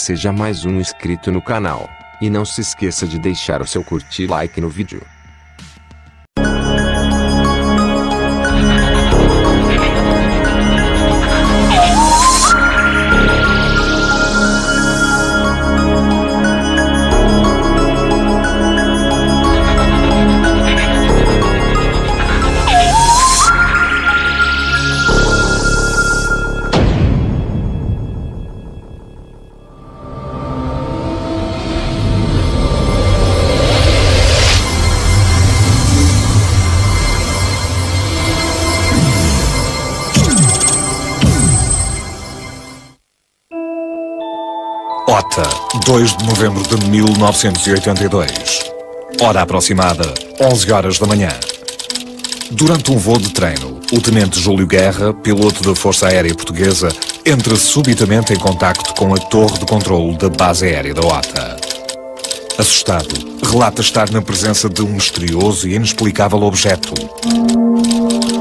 seja mais um inscrito no canal. E não se esqueça de deixar o seu curtir e like no vídeo. OTA, 2 de novembro de 1982. Hora aproximada, 11 horas da manhã. Durante um voo de treino, o tenente Júlio Guerra, piloto da Força Aérea Portuguesa, entra subitamente em contacto com a torre de controlo da base aérea da OTA. Assustado, relata estar na presença de um misterioso e inexplicável objeto.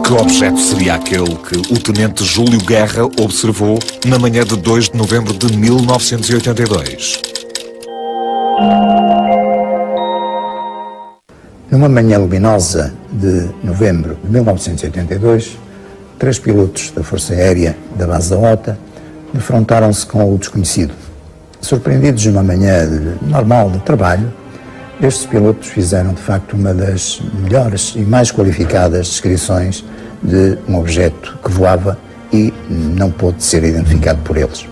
Que objeto seria aquele que o tenente Júlio Guerra observou na manhã de 2 de novembro de 1982? Numa manhã luminosa de novembro de 1982, 3 pilotos da Força Aérea da base da OTA defrontaram-se com o desconhecido. Surpreendidos numa manhã normal de trabalho, estes pilotos fizeram de facto uma das melhores e mais qualificadas descrições de um objeto que voava e não pôde ser identificado por eles.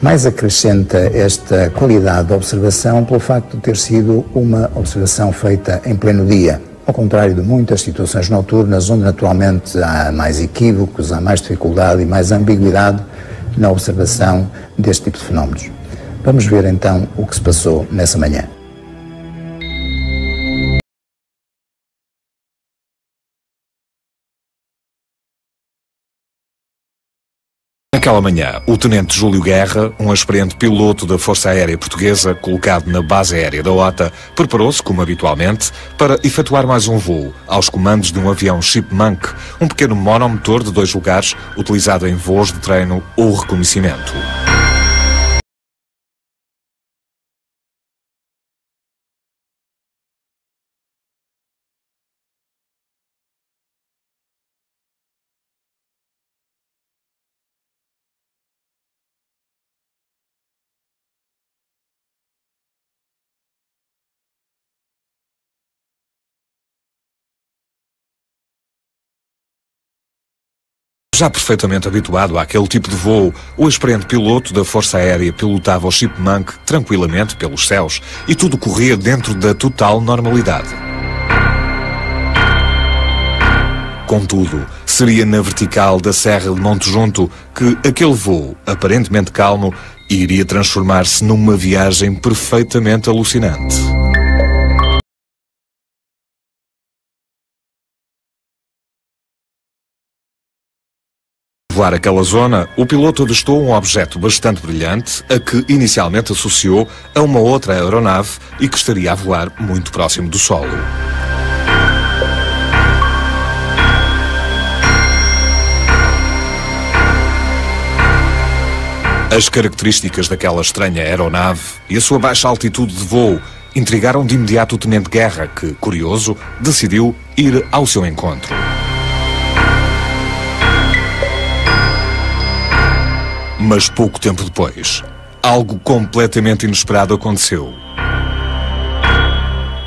Mais acrescenta esta qualidade de observação pelo facto de ter sido uma observação feita em pleno dia, ao contrário de muitas situações noturnas onde naturalmente há mais equívocos, há mais dificuldade e mais ambiguidade na observação deste tipo de fenómenos. Vamos ver então o que se passou nessa manhã. Naquela manhã, o tenente Júlio Guerra, um experiente piloto da Força Aérea Portuguesa, colocado na base aérea da OTA, preparou-se, como habitualmente, para efetuar mais um voo aos comandos de um avião Chipmunk, um pequeno monomotor de 2 lugares, utilizado em voos de treino ou reconhecimento. Já perfeitamente habituado àquele tipo de voo, o experiente piloto da Força Aérea pilotava o Chipmunk tranquilamente pelos céus e tudo corria dentro da total normalidade. Contudo, seria na vertical da Serra de Monte Junto que aquele voo, aparentemente calmo, iria transformar-se numa viagem perfeitamente alucinante. Voar aquela zona, o piloto avistou um objeto bastante brilhante, a que inicialmente associou a uma outra aeronave e que estaria a voar muito próximo do solo. As características daquela estranha aeronave e a sua baixa altitude de voo intrigaram de imediato o tenente Guerra, que, curioso, decidiu ir ao seu encontro. Mas pouco tempo depois, algo completamente inesperado aconteceu.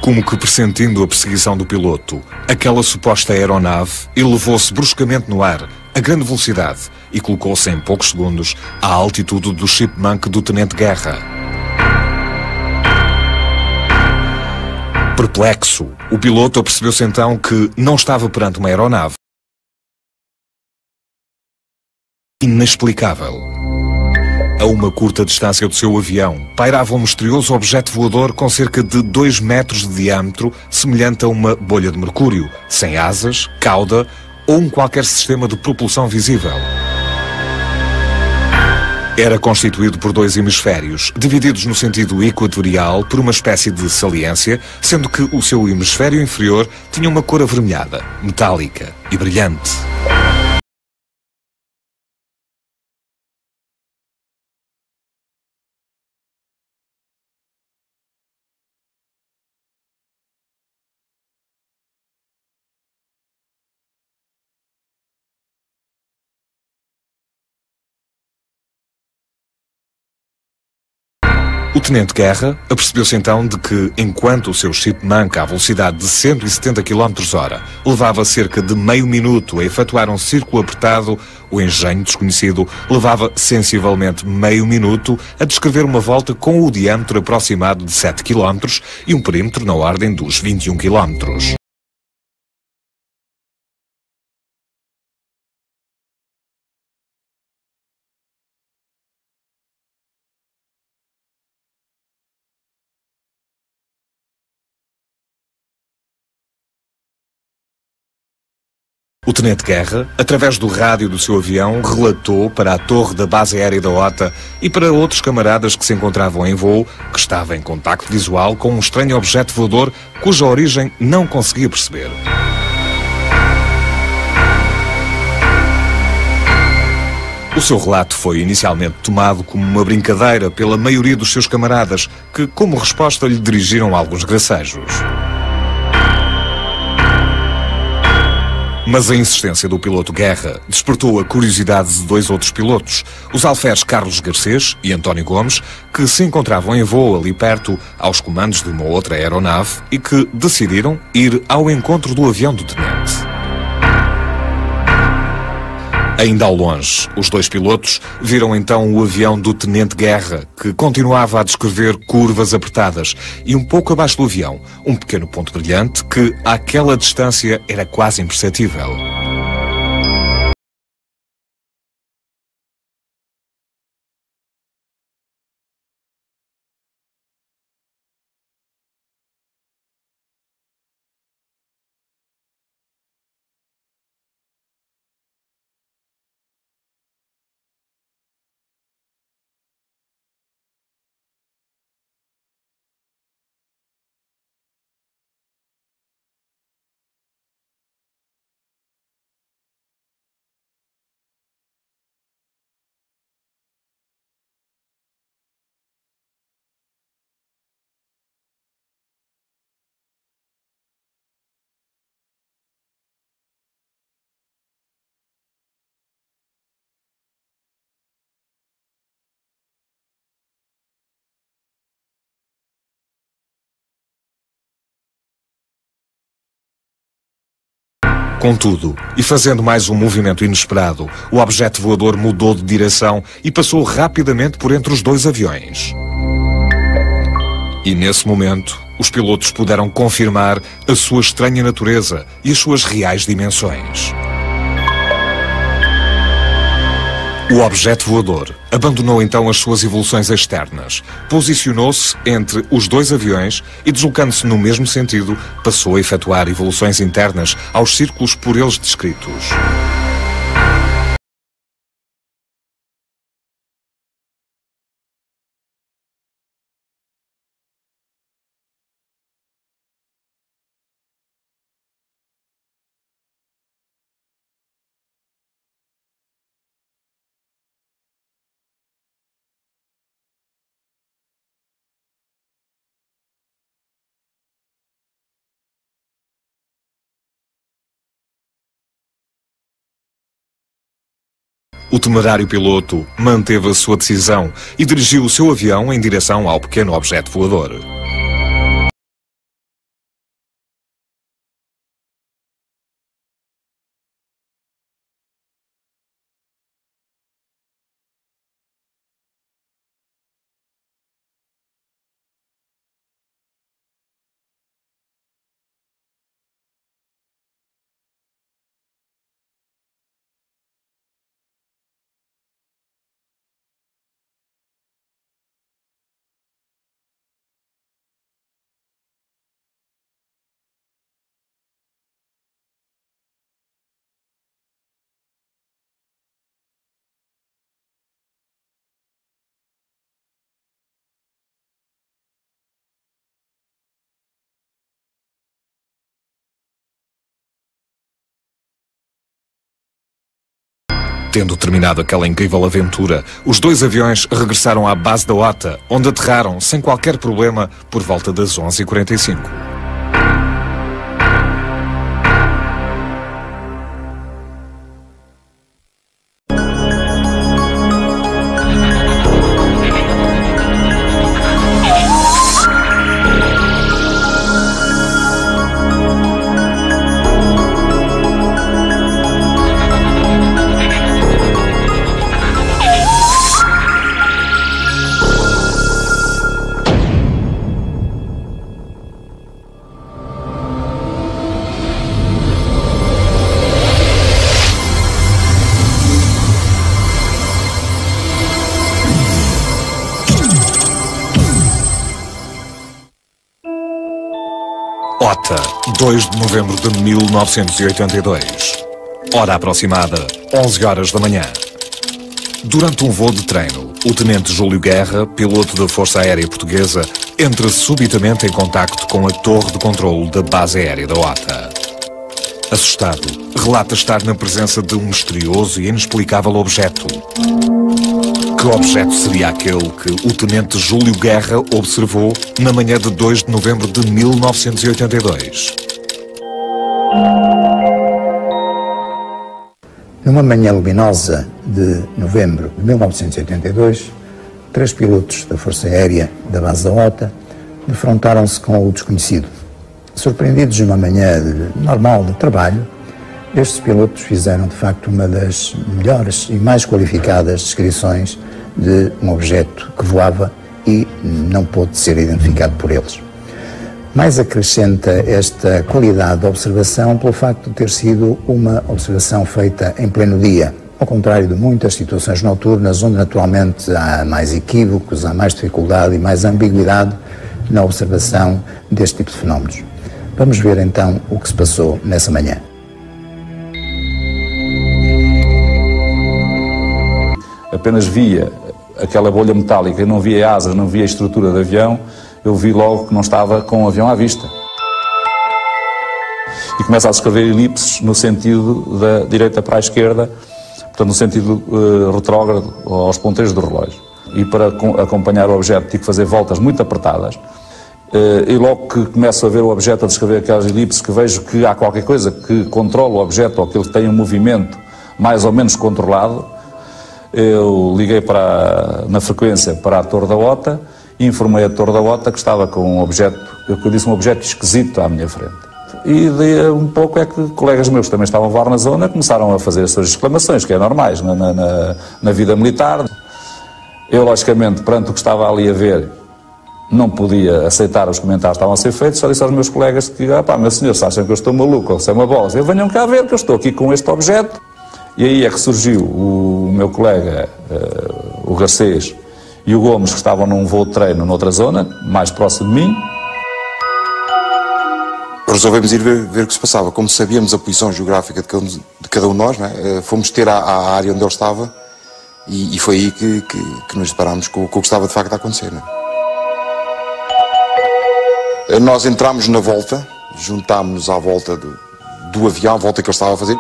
Como que pressentindo a perseguição do piloto, aquela suposta aeronave elevou-se bruscamente no ar, a grande velocidade, e colocou-se em poucos segundos à altitude do Chipmunk do tenente Guerra. Perplexo, o piloto apercebeu-se então que não estava perante uma aeronave. Inexplicável. A uma curta distância do seu avião, pairava um misterioso objeto voador com cerca de 2 metros de diâmetro, semelhante a uma bolha de mercúrio, sem asas, cauda ou qualquer sistema de propulsão visível. Era constituído por 2 hemisférios, divididos no sentido equatorial por uma espécie de saliência, sendo que o seu hemisfério inferior tinha uma cor avermelhada, metálica e brilhante. O Tenente Guerra apercebeu-se então de que, enquanto o seu chip manca à velocidade de 170 km/h levava cerca de meio minuto a efetuar um círculo apertado, o engenho desconhecido levava sensivelmente meio minuto a descrever uma volta com o diâmetro aproximado de 7 km e um perímetro na ordem dos 21 km. O Tenente Guerra, através do rádio do seu avião, relatou para a torre da base aérea da OTA e para outros camaradas que se encontravam em voo que estava em contacto visual com um estranho objeto voador cuja origem não conseguia perceber. O seu relato foi inicialmente tomado como uma brincadeira pela maioria dos seus camaradas, que, como resposta, lhe dirigiram alguns gracejos. Mas a insistência do piloto Guerra despertou a curiosidade de dois outros pilotos, os alferes Carlos Garcês e António Gomes, que se encontravam em voo ali perto, aos comandos de uma outra aeronave, e que decidiram ir ao encontro do avião do tenente. Ainda ao longe, os dois pilotos viram então o avião do Tenente Guerra, que continuava a descrever curvas apertadas, e um pouco abaixo do avião, um pequeno ponto brilhante que, àquela distância, era quase imperceptível. Contudo, e fazendo mais um movimento inesperado, o objeto voador mudou de direção e passou rapidamente por entre os dois aviões. E nesse momento, os pilotos puderam confirmar a sua estranha natureza e as suas reais dimensões. O objeto voador abandonou então as suas evoluções externas, posicionou-se entre os dois aviões e, deslocando-se no mesmo sentido, passou a efetuar evoluções internas aos círculos por eles descritos. O temerário piloto manteve a sua decisão e dirigiu o seu avião em direção ao pequeno objeto voador. Tendo terminado aquela incrível aventura, os dois aviões regressaram à base da OTA, onde aterraram sem qualquer problema por volta das 11h45. OTA, 2 de novembro de 1982. Hora aproximada, 11 horas da manhã. Durante um voo de treino, o tenente Júlio Guerra, piloto da Força Aérea Portuguesa, entra subitamente em contacto com a torre de controlo da base aérea da OTA. Assustado, relata estar na presença de um misterioso e inexplicável objeto. Que objeto seria aquele que o tenente Júlio Guerra observou na manhã de 2 de novembro de 1982? Numa manhã luminosa de novembro de 1982, 3 pilotos da Força Aérea da base da OTA defrontaram-se com o desconhecido. Surpreendidos numa manhã normal de trabalho, estes pilotos fizeram de facto uma das melhores e mais qualificadas descrições de um objeto que voava e não pôde ser identificado por eles. Mais acrescenta esta qualidade de observação pelo facto de ter sido uma observação feita em pleno dia, ao contrário de muitas situações noturnas onde naturalmente há mais equívocos, há mais dificuldade e mais ambiguidade na observação deste tipo de fenómenos. Vamos ver então o que se passou nessa manhã. Apenas via aquela bolha metálica, não via asas, não via estrutura de avião, eu vi logo que não estava com o avião à vista. E começa a descrever elipses no sentido da direita para a esquerda, portanto no sentido retrógrado aos ponteiros do relógio. E para acompanhar o objeto tive que fazer voltas muito apertadas. E logo que começo a ver o objeto a descrever aquelas elipses, que vejo que há qualquer coisa que controla o objeto ou que ele tem um movimento mais ou menos controlado, eu liguei na frequência para a torre da OTA e informei a torre da OTA que estava com um objeto, eu disse um objeto esquisito à minha frente. E daí um pouco é que colegas meus que também estavam a voar na zona começaram a fazer as suas exclamações, que é normais na vida militar. Eu, logicamente, perante o que estava ali a ver, não podia aceitar os comentários que estavam a ser feitos, só disse aos meus colegas que, meu senhor, se acham que eu estou maluco ou se é uma bola, eu venham cá ver que eu estou aqui com este objeto. E aí é que surgiu o meu colega, o Garcês, e o Gomes, que estavam num voo de treino noutra zona, mais próximo de mim. Resolvemos ir ver o que se passava. Como sabíamos a posição geográfica de cada um de nós, não é? Fomos ter à área onde ele estava e foi aí que nos deparámos com o que estava de facto a acontecer. Não é? Nós entramos na volta, juntámos-nos à volta do avião, à volta que ele estava a fazer.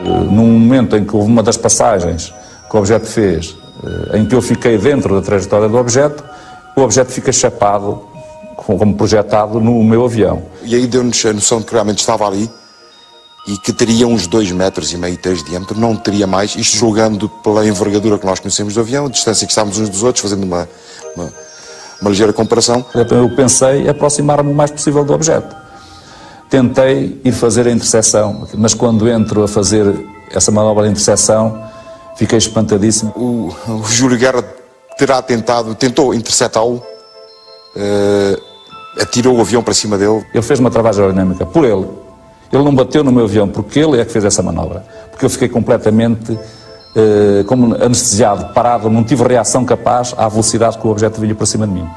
Num momento em que houve uma das passagens que o objeto fez, em que eu fiquei dentro da trajetória do objeto, o objeto fica chapado, como projetado no meu avião. E aí deu-nos a noção de que realmente estava ali e que teria uns 2,5 metros, 3 de diâmetro, não teria mais, isto julgando pela envergadura que nós conhecemos do avião, a distância que estávamos uns dos outros, fazendo uma ligeira comparação. Eu pensei aproximar-me o mais possível do objeto. Tentei ir fazer a interseção, mas quando entro a fazer essa manobra de interseção, fiquei espantadíssimo. O Júlio Guerra tentou interceptá-lo, atirou o avião para cima dele. Ele fez uma travagem aerodinâmica por ele. Ele não bateu no meu avião porque ele é que fez essa manobra. Porque eu fiquei completamente como anestesiado, parado, não tive reação capaz à velocidade que o objeto vinha para cima de mim.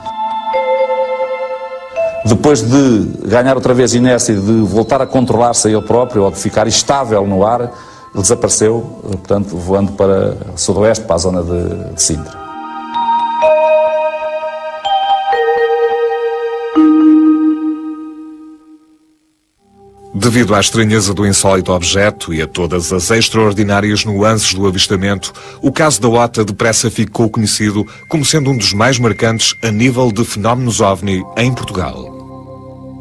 Depois de ganhar outra vez inércia e de voltar a controlar-se a ele próprio, ou de ficar estável no ar, ele desapareceu, portanto, voando para sudoeste, para a zona de Sintra. Devido à estranheza do insólito objeto e a todas as extraordinárias nuances do avistamento, o caso da OTA depressa ficou conhecido como sendo um dos mais marcantes a nível de fenómenos OVNI em Portugal.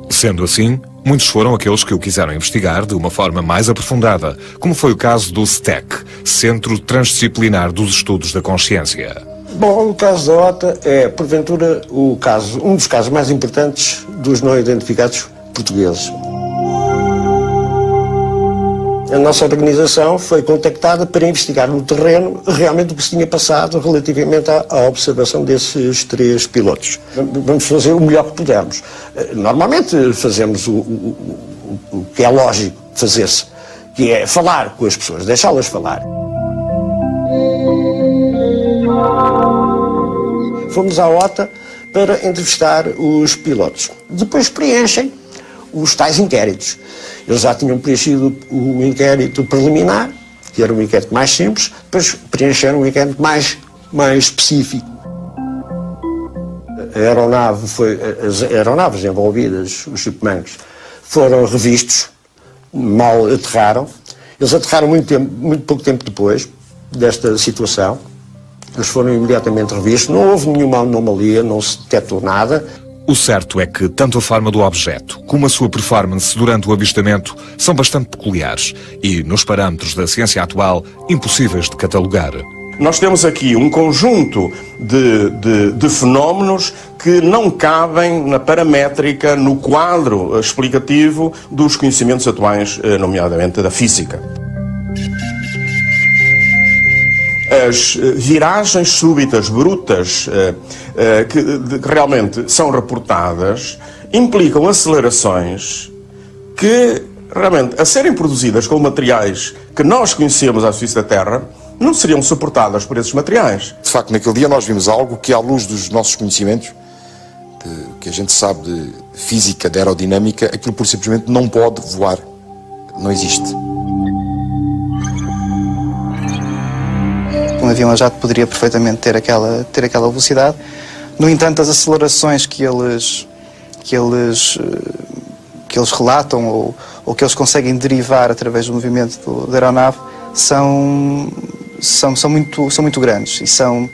Sendo assim, muitos foram aqueles que o quiseram investigar de uma forma mais aprofundada, como foi o caso do STEC, Centro Transdisciplinar dos Estudos da Consciência. Bom, o caso da OTA é, porventura, um dos casos mais importantes dos não identificados portugueses. A nossa organização foi contactada para investigar no terreno realmente o que se tinha passado relativamente à observação desses 3 pilotos. Vamos fazer o melhor que pudermos. Normalmente fazemos o que é lógico fazer-se, que é falar com as pessoas, deixá-las falar. Fomos à OTA para entrevistar os pilotos. Depois preenchem os tais inquéritos. Eles já tinham preenchido o inquérito preliminar, que era um inquérito mais simples, depois preencheram um inquérito mais específico. As aeronaves envolvidas, os chipmunks, foram revistos, mal aterraram. Eles aterraram muito pouco tempo depois desta situação. Eles foram imediatamente revistos, não houve nenhuma anomalia, não se detectou nada. O certo é que tanto a forma do objeto como a sua performance durante o avistamento são bastante peculiares e, nos parâmetros da ciência atual, impossíveis de catalogar. Nós temos aqui um conjunto de fenómenos que não cabem na paramétrica, no quadro explicativo dos conhecimentos atuais, nomeadamente da física. As viragens súbitas, brutas, que realmente são reportadas, implicam acelerações que, realmente, a serem produzidas com materiais que nós conhecemos à superfície da Terra, não seriam suportadas por esses materiais. De facto, naquele dia nós vimos algo que, à luz dos nossos conhecimentos, que a gente sabe de física, de aerodinâmica, aquilo por simplesmente não pode voar. Não existe. Um avião a jato poderia perfeitamente ter aquela velocidade. No entanto, as acelerações que eles relatam ou que eles conseguem derivar através do movimento da aeronave são muito grandes e são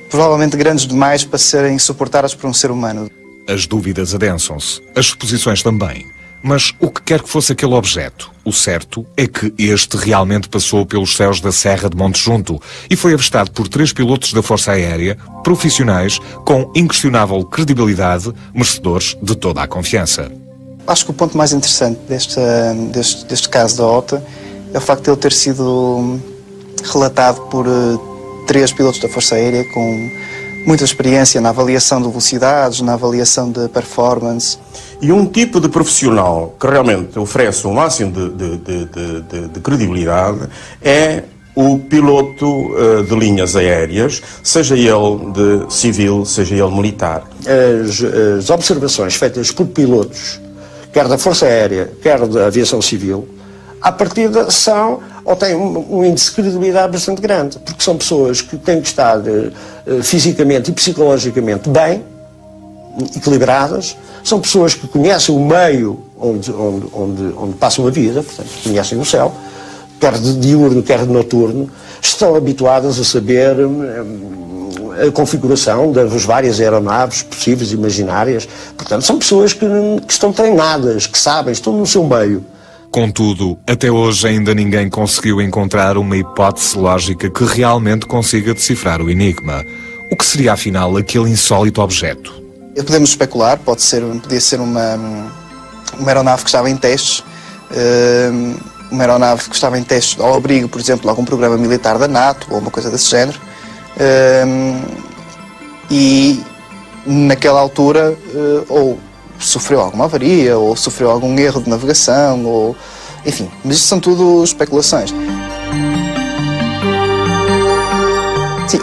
provavelmente grandes demais para serem suportadas por um ser humano. As dúvidas adensam-se, as suposições também. Mas o que quer que fosse aquele objeto, o certo é que este realmente passou pelos céus da Serra de Monte Junto e foi avistado por 3 pilotos da Força Aérea, profissionais, com inquestionável credibilidade, merecedores de toda a confiança. Acho que o ponto mais interessante deste caso da OTA é o facto de ele ter sido relatado por 3 pilotos da Força Aérea com muita experiência na avaliação de velocidades, na avaliação de performance. E um tipo de profissional que realmente oferece o máximo de credibilidade é o piloto de linhas aéreas, seja ele de civil, seja ele militar. As observações feitas por pilotos, quer da Força Aérea, quer da aviação civil, à partida são ou têm um índice de credibilidade bastante grande, porque são pessoas que têm que estar fisicamente e psicologicamente bem, equilibradas, são pessoas que conhecem o meio onde passam a vida, portanto, conhecem o céu, quer de diurno, quer de noturno, estão habituadas a saber a configuração das várias aeronaves possíveis e imaginárias, portanto, são pessoas que estão treinadas, que sabem, estão no seu meio. Contudo, até hoje ainda ninguém conseguiu encontrar uma hipótese lógica que realmente consiga decifrar o enigma. O que seria, afinal, aquele insólito objeto? Podemos especular, podia ser uma aeronave que estava em testes, uma aeronave que estava em testes ao abrigo, por exemplo, de algum programa militar da NATO ou uma coisa desse género, e naquela altura ou sofreu alguma avaria, ou sofreu algum erro de navegação, ou enfim, mas isto são tudo especulações. Sim,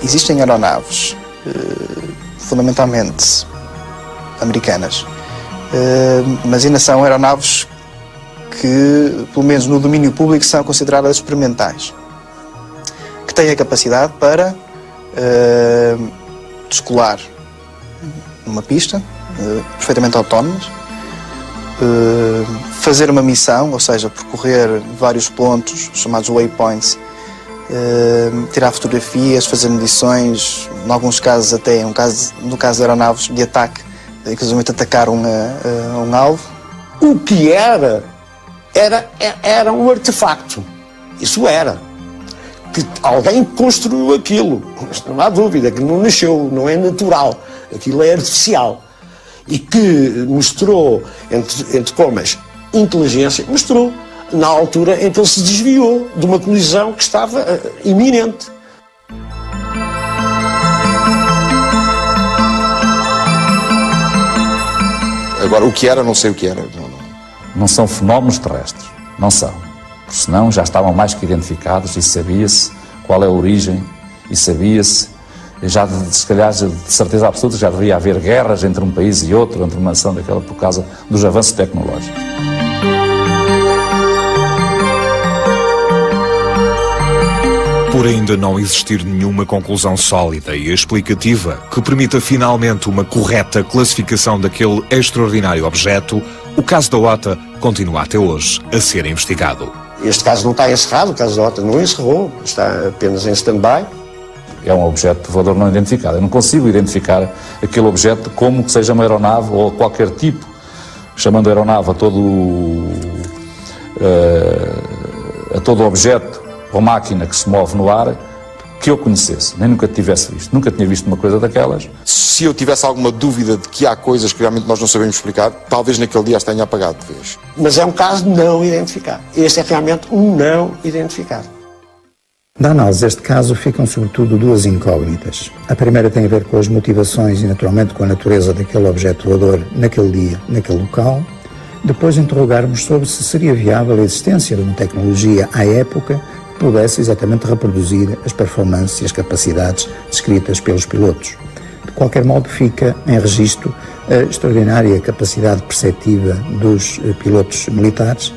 existem aeronaves, fundamentalmente americanas, mas ainda são aeronaves que, pelo menos no domínio público, são consideradas experimentais, que têm a capacidade para descolar numa pista, perfeitamente autónomas, fazer uma missão, ou seja, percorrer vários pontos, chamados waypoints, tirar fotografias, fazer medições, em alguns casos até, no caso de aeronaves de ataque, inclusive atacar um alvo. O que era um artefacto. Isso era. Que alguém construiu aquilo. Mas não há dúvida, que não nasceu, não é natural. Aquilo é artificial. E que mostrou, entre comas, inteligência, mostrou na altura em que ele se desviou de uma colisão que estava iminente. Agora, o que era, não sei o que era. Não são fenómenos terrestres, não são. Porque senão já estavam mais que identificados e sabia-se qual é a origem e sabia-se se calhar, de certeza absoluta, já deveria haver guerras entre um país e outro, entre uma nação daquela, por causa dos avanços tecnológicos. Por ainda não existir nenhuma conclusão sólida e explicativa que permita finalmente uma correta classificação daquele extraordinário objeto, o caso da OTA continua até hoje a ser investigado. Este caso não está encerrado, o caso da OTA não encerrou, está apenas em stand-by. É um objeto voador não identificado. Eu não consigo identificar aquele objeto como que seja uma aeronave ou qualquer tipo, chamando aeronave a todo objeto ou máquina que se move no ar, que eu conhecesse, nem nunca tivesse visto. Nunca tinha visto uma coisa daquelas. Se eu tivesse alguma dúvida de que há coisas que realmente nós não sabemos explicar, talvez naquele dia as tenha apagado de vez. Mas é um caso não identificado. Este é realmente um não identificado. Da análise deste caso ficam sobretudo duas incógnitas. A primeira tem a ver com as motivações e naturalmente com a natureza daquele objeto voador naquele dia, naquele local. Depois interrogarmos sobre se seria viável a existência de uma tecnologia à época que pudesse exatamente reproduzir as performances e as capacidades descritas pelos pilotos. De qualquer modo fica em registro a extraordinária capacidade perceptiva dos pilotos militares,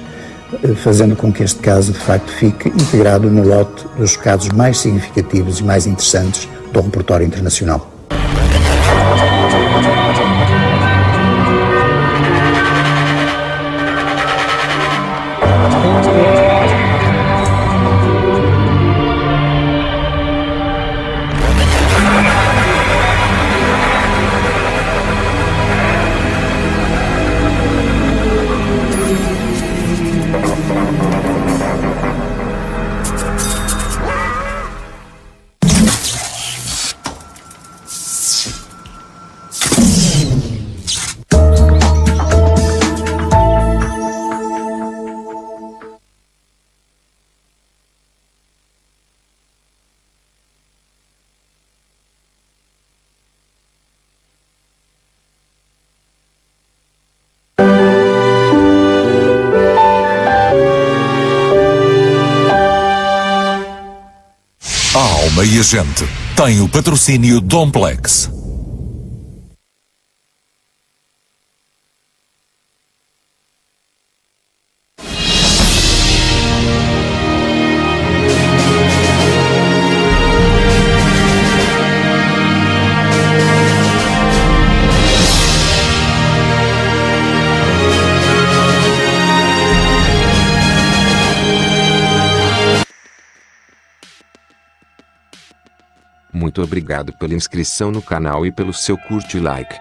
fazendo com que este caso, de facto, fique integrado no lote dos casos mais significativos e mais interessantes do repertório internacional. Alma e a gente tem o patrocínio Domplex. Muito obrigado pela inscrição no canal e pelo seu curte e like.